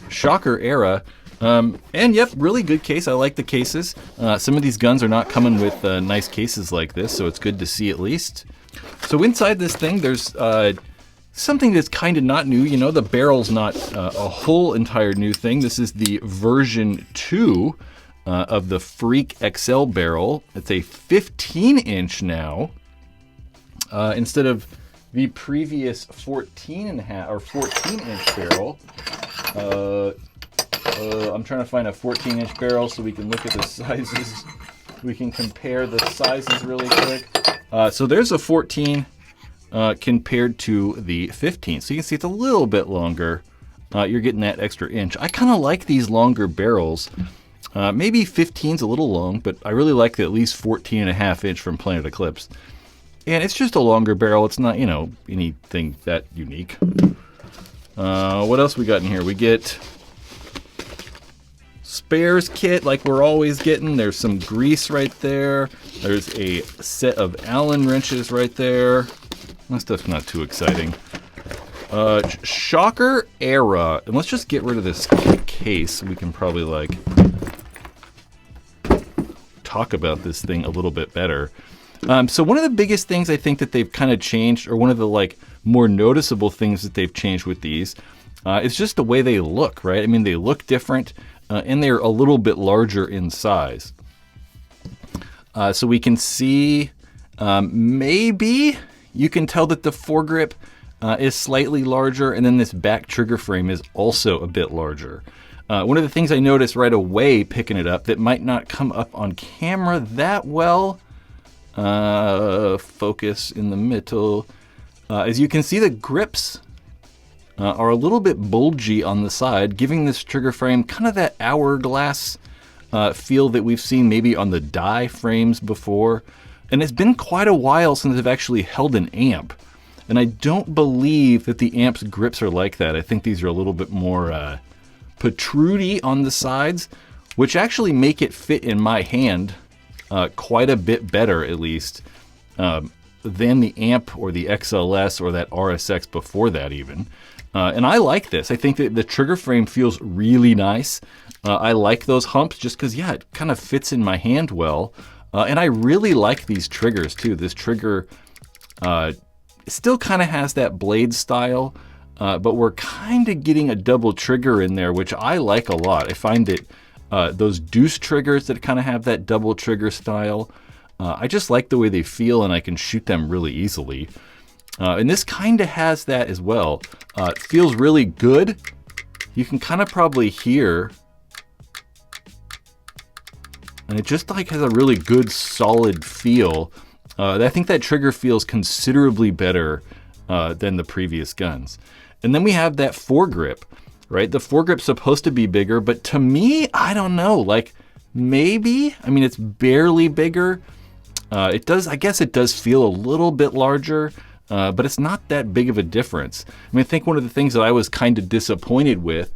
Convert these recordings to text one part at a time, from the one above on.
Shocker era. And yep, really good case. I like the cases. Some of these guns are not coming with nice cases like this, so it's good to see at least. So inside this thing, there's something that's kind of not new. You know, the barrel's not a whole entire new thing. This is the version 2 of the Freak XL barrel. It's a 15-inch now, instead of the previous 14.5 or 14-inch barrel. I'm trying to find a 14-inch barrel so we can look at the sizes. We can compare the sizes really quick. So there's a 14 compared to the 15. So you can see it's a little bit longer. You're getting that extra inch. I kind of like these longer barrels. Maybe 15's a little long, but I really like the at least 14.5 inch from Planet Eclipse. And it's just a longer barrel. It's not, you know, anything that unique. What else we got in here? We get spares kit like we're always getting. There's some grease right there. There's a set of Allen wrenches right there. That stuff's not too exciting. Shocker era. And let's just get rid of this case. We can probably like talk about this thing a little bit better. So one of the biggest things I think that they've kind of changed, or one of the like more noticeable things that they've changed with these, is just the way they look, right? I mean, they look different, and they're a little bit larger in size. So we can see, maybe you can tell that the foregrip is slightly larger, and then this back trigger frame is also a bit larger. One of the things I noticed right away picking it up that might not come up on camera that well, focus in the middle, as you can see, the grips are a little bit bulgy on the side, giving this trigger frame kind of that hourglass feel that we've seen maybe on the die frames before. And it's been quite a while since I've actually held an amp, and I don't believe that the amp's grips are like that. I think these are a little bit more protrudy on the sides, which actually make it fit in my hand quite a bit better, at least, than the amp or the XLS or that RSX before that even. And I like this. I think that the trigger frame feels really nice. I like those humps just because, yeah, it kind of fits in my hand well. And I really like these triggers too. This trigger still kind of has that blade style, but we're kind of getting a double trigger in there, which I like a lot. I find that those deuce triggers that kind of have that double trigger style, I just like the way they feel, and I can shoot them really easily. And this kind of has that as well. It feels really good. You can kind of probably hear, and it just like has a really good solid feel. I think that trigger feels considerably better than the previous guns. And then we have that foregrip, right? The foregrip's supposed to be bigger, but to me, I don't know, like maybe, I mean, it's barely bigger. It does, I guess it does feel a little bit larger, but it's not that big of a difference. I mean, I think one of the things that I was kind of disappointed with,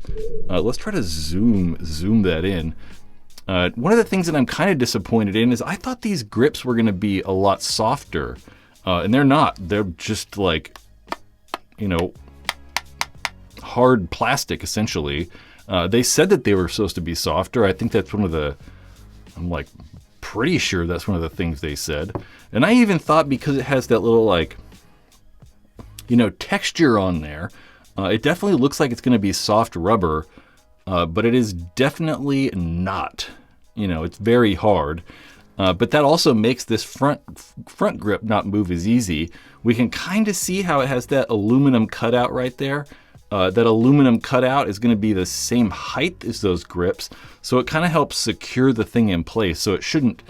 let's try to zoom that in. One of the things that I'm kind of disappointed in is I thought these grips were going to be a lot softer, and they're not. They're just like, you know, hard plastic essentially. They said that they were supposed to be softer. I think that's one of the, I'm like pretty sure that's one of the things they said. And I even thought because it has that little like, you know, texture on there, it definitely looks like it's going to be soft rubber. But it is definitely not. You know, it's very hard. But that also makes this front grip not move as easy. We can kind of see how it has that aluminum cutout right there. That aluminum cutout is going to be the same height as those grips. So it kind of helps secure the thing in place. So it shouldn't,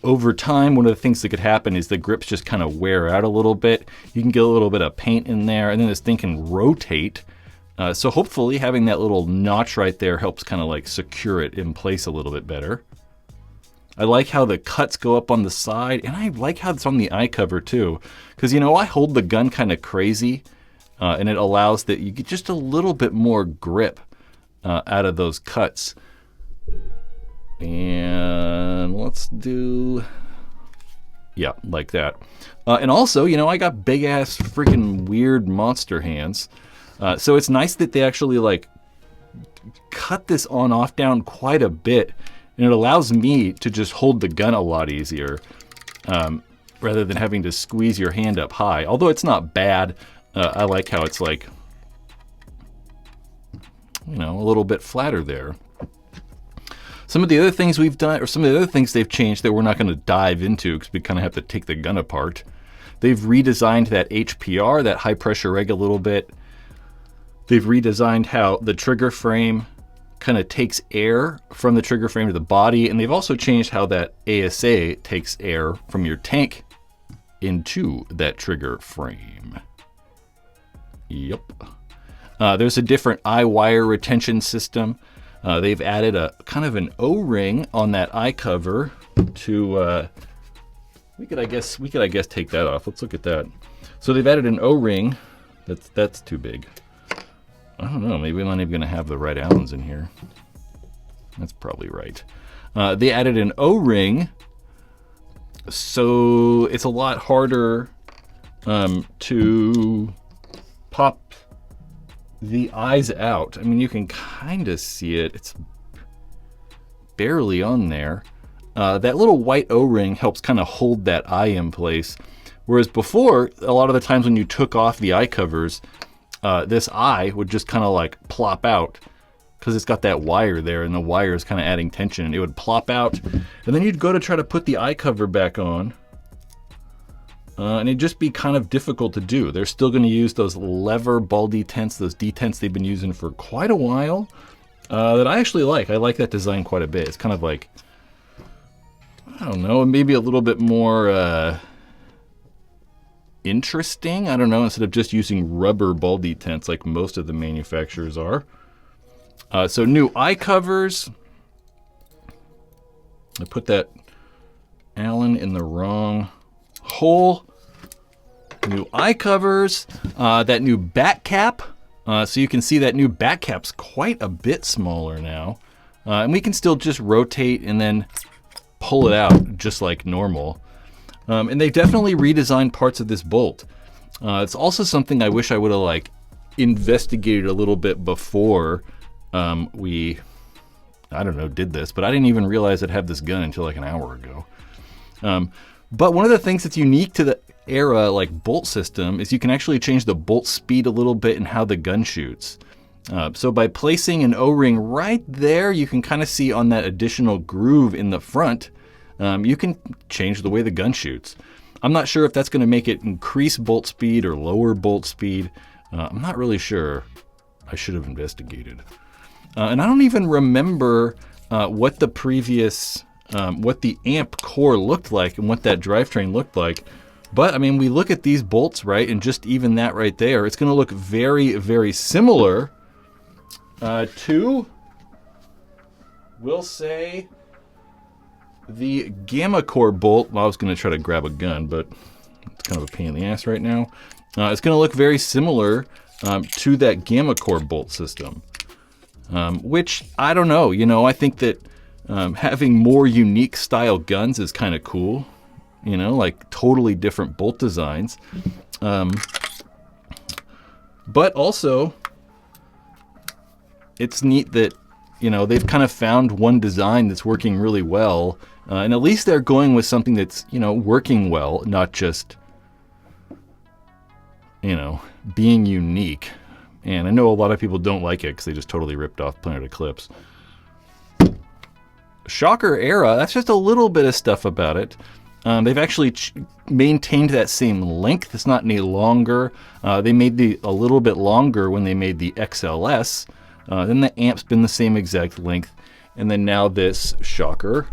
over time, one of the things that could happen is the grips just kind of wear out a little bit. You can get a little bit of paint in there, and then this thing can rotate. So hopefully having that little notch right there helps kind of like secure it in place a little bit better. I like how the cuts go up on the side, and I like how it's on the eye cover too. Because, you know, I hold the gun kind of crazy, and it allows that you get just a little bit more grip out of those cuts. And let's do, yeah, like that. And also, you know, I got big ass freaking weird monster hands. So it's nice that they actually like cut this on-off down quite a bit, and it allows me to just hold the gun a lot easier rather than having to squeeze your hand up high. Although it's not bad, I like how it's like, you know, a little bit flatter there. Some of the other things we've done, or some of the other things they've changed that we're not going to dive into because we kind of have to take the gun apart. They've redesigned that HPR, that high pressure reg, a little bit. They've redesigned how the trigger frame kind of takes air from the trigger frame to the body, and they've also changed how that ASA takes air from your tank into that trigger frame. Yep. There's a different eye wire retention system. They've added a kind of an O-ring on that eye cover to, we could I guess take that off. Let's look at that. So they've added an O-ring. That's too big. I don't know, maybe I'm not even gonna have the right Allens in here. That's probably right. They added an O-ring, so it's a lot harder to pop the eyes out. I mean, you can kind of see it. It's barely on there. That little white O-ring helps kind of hold that eye in place. Whereas before, a lot of the times when you took off the eye covers, this eye would just kind of like plop out because it's got that wire there, and the wire is kind of adding tension, and it would plop out. And then you'd go to try to put the eye cover back on, and it'd just be kind of difficult to do. They're still going to use those lever ball detents, those detents they've been using for quite a while, that I actually like. I like that design quite a bit. It's kind of like, I don't know, maybe a little bit more interesting. I don't know, instead of just using rubber ball detents like most of the manufacturers are. So new eye covers. I put that Allen in the wrong hole. New eye covers. That new back cap. So you can see that new back cap's quite a bit smaller now. And we can still just rotate and then pull it out just like normal. And they definitely redesigned parts of this bolt. It's also something I wish I would have like investigated a little bit before we, I don't know, did this, but I didn't even realize I'd have this gun until like an hour ago. But one of the things that's unique to the era like bolt system is you can actually change the bolt speed a little bit and how the gun shoots. So by placing an O-ring right there, you can kind of see on that additional groove in the front, you can change the way the gun shoots. I'm not sure if that's going to make it increase bolt speed or lower bolt speed. I'm not really sure. I should have investigated. And I don't even remember what the previous, what the amp core looked like and what that drivetrain looked like. But I mean, we look at these bolts, right? And just even that right there, it's going to look very, very similar to, we'll say, the Gamma Core bolt. Well, I was going to try to grab a gun, but it's kind of a pain in the ass right now. It's going to look very similar to that Gamma Core bolt system, which I don't know. You know, I think that having more unique style guns is kind of cool. You know, like totally different bolt designs. But also, it's neat that, you know, they've kind of found one design that's working really well. And at least they're going with something that's, you know, working well, not just, you know, being unique. And I know a lot of people don't like it because they just totally ripped off Planet Eclipse. Shocker era, that's just a little bit of stuff about it. They've actually maintained that same length. It's not any longer. They made the a little bit longer when they made the XLS. Then the amp's been the same exact length. And then now this Shocker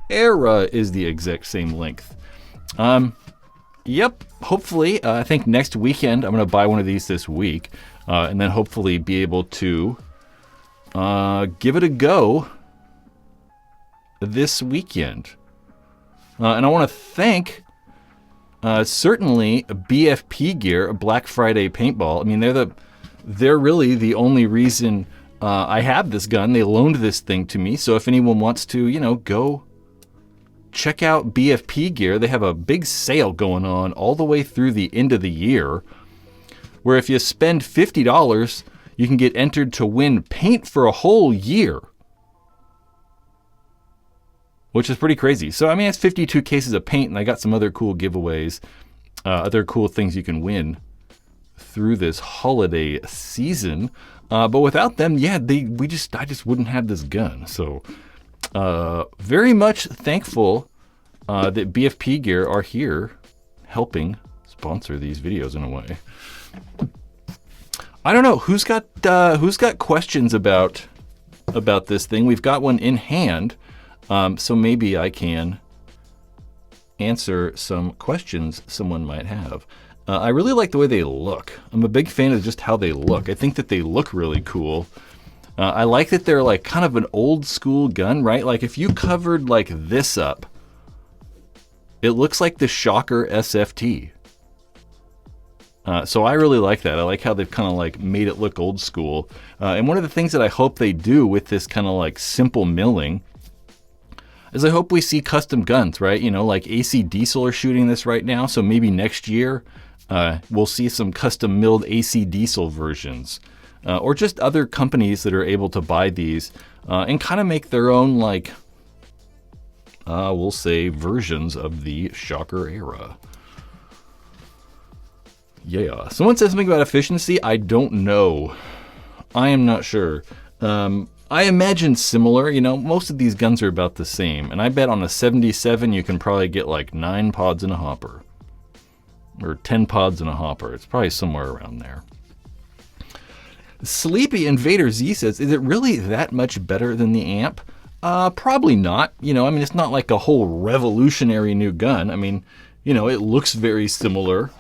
era is the exact same length. Yep, hopefully, I think next weekend, I'm going to buy one of these this week. And then hopefully be able to give it a go this weekend. And I want to thank certainly BFP Gear, Black Friday Paintball. I mean, they're really the only reason I have this gun. They loaned this thing to me. So if anyone wants to, you know, go check out BFP Gear. They have a big sale going on all the way through the end of the year, where if you spend $50, you can get entered to win paint for a whole year, which is pretty crazy. So, I mean, it's 52 cases of paint, and I got some other cool giveaways, other cool things you can win through this holiday season. But without them, yeah, I just wouldn't have this gun. So, very much thankful that BFP Gear are here helping sponsor these videos in a way. I don't know who's got questions about this thing. We've got one in hand. So maybe I can answer some questions someone might have. I really like the way they look. I'm a big fan of just how they look. I think that they look really cool. I like that they're like kind of an old school gun, right? Like if you covered like this up, it looks like the Shocker SFT. So I really like that. I like how they've kind of like made it look old school. And one of the things that I hope they do with this kind of like simple milling is I hope we see custom guns, right? You know, like AC Diesel are shooting this right now. So maybe next year we'll see some custom milled AC Diesel versions, or just other companies that are able to buy these and kind of make their own, like, we'll say versions of the Shocker era. Yeah. Someone said something about efficiency. I don't know. I am not sure. I imagine similar. You know, most of these guns are about the same. And I bet on a 77, you can probably get like 9 pods in a hopper. Or 10 pods in a hopper. It's probably somewhere around there. Sleepy Invader Z says, is it really that much better than the amp? Probably not. You know, I mean, it's not like a whole revolutionary new gun. I mean, you know, it looks very similar.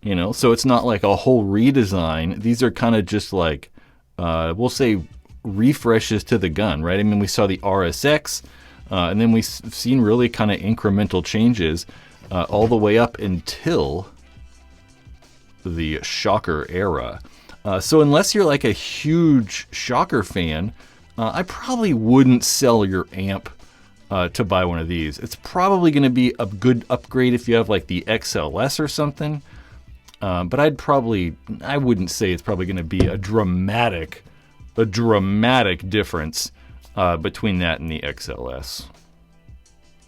You know, so it's not like a whole redesign. These are kind of just like, we'll say, refreshes to the gun, right? I mean, we saw the RSX, and then we've seen really kind of incremental changes all the way up until the Shocker era. So unless you're like a huge Shocker fan, I probably wouldn't sell your amp to buy one of these. It's probably going to be a good upgrade if you have like the XLS or something. But I wouldn't say it's probably going to be a dramatic difference between that and the XLS.